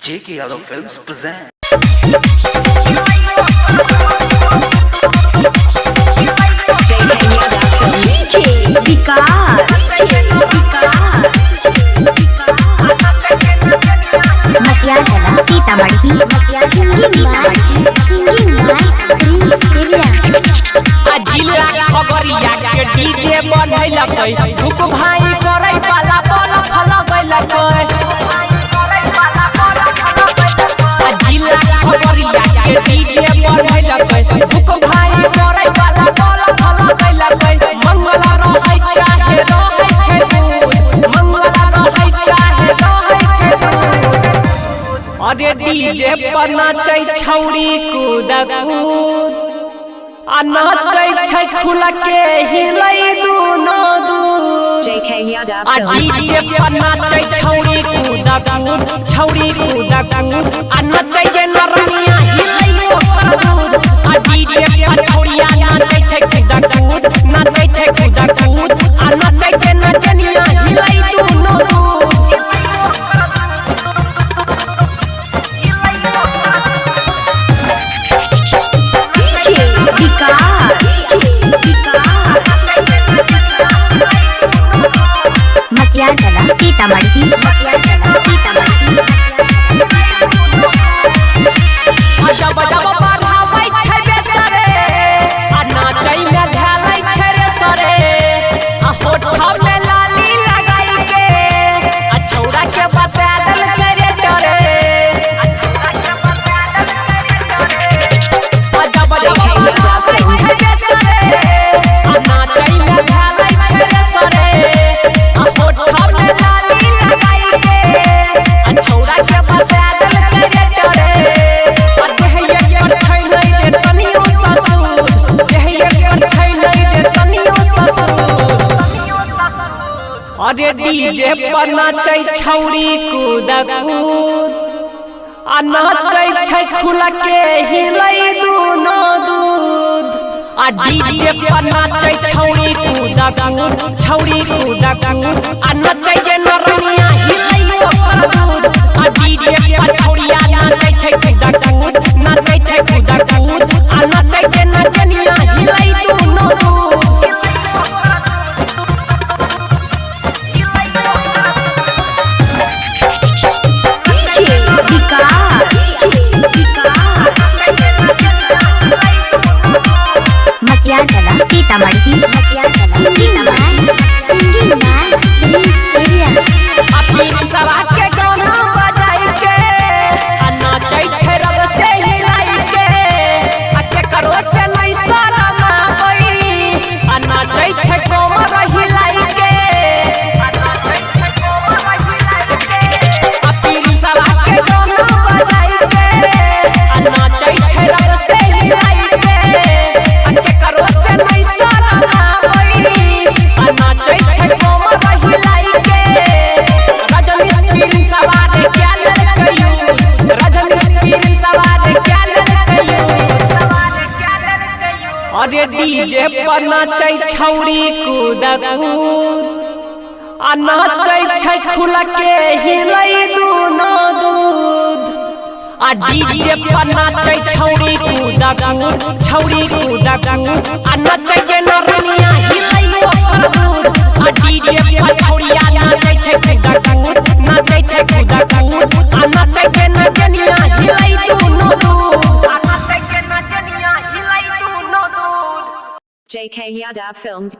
JK Yadav Films present. DJ बनैलकै भूख भाई करे वाला बल फलगैलकै जिला खबरिया के डीजे बनैलकै भूख भाई करे वाला बल फलगैलकै मंगल रहै चाहे रहै छै मंगल रहै चाहे रहै छै अरे डीजे पर नाचै छौरी कूद कूद आ नाचै छै खुल के हिलै दुनो दूध आ डीजे पर नाचै छौरी कूद कूद छौरी कूद कूद आ नाचै छै नरनिया हिलै ओकर दूध आ डीजे पर छौरिया नाचै छै कूद कूद नाचै छै कूद कूद आ नाचै छै नचनिया हिलै दुनो दूध सीतामढ़ी जब जब बढ़ाबै छै बेसरे आ नाचै में ढालै छै रे सरे आ होठा में लाली लगाई के आ छौड़ा के बता देल करे डरे आ जब जब बढ़ाबै छै बेसरे आ नाचै में ढालै छै रे सरे आ होठा में लाली लगाई के आ छौड़ा के बता देल करे डरे अरे डीजे पर नाचै छौरी कूद कूद आ नाचै छै खुल के हिलै दुनो दूध आ डीजे पर नाचै छौरी कूद कूद छौरी कूद कूद आ नाचै छै नरनिया हिलै ओकर दूध आ डीजे पर छौरिया नाचै छै कूद कूद नाचै छै कूद कूद आ नाचै छै नचनिया हिलै दुनो दूध सीतामढ़ी सवा के गाना बजाई के आ नाचै छै रग से हिलाई के आ केकरो से नहीं शरमाबै आ नाचै छै कोमर हिलाई के सवा के गाना बजाई के आ नाचै छै रग से हिलाई के आ केकरो से नहीं शरमाबै आ नाचै छै कोमर हिलाई के अरे डीजे पर नाचै छौरी कूद कूद आ नाचै छै खुल के हिलै दुनो दूध आ डीजे पर नाचै छौरी कूद कूद छौरी कूद कूद आ नाचै छै नरनिया हिलै ओकर दूध आ डीजे पर छौरिया नाचै छै कूद कूद नाचै छै कूद कूद आ नाचै छै नचनिया हिलै दुनो दूध JK Yadav Films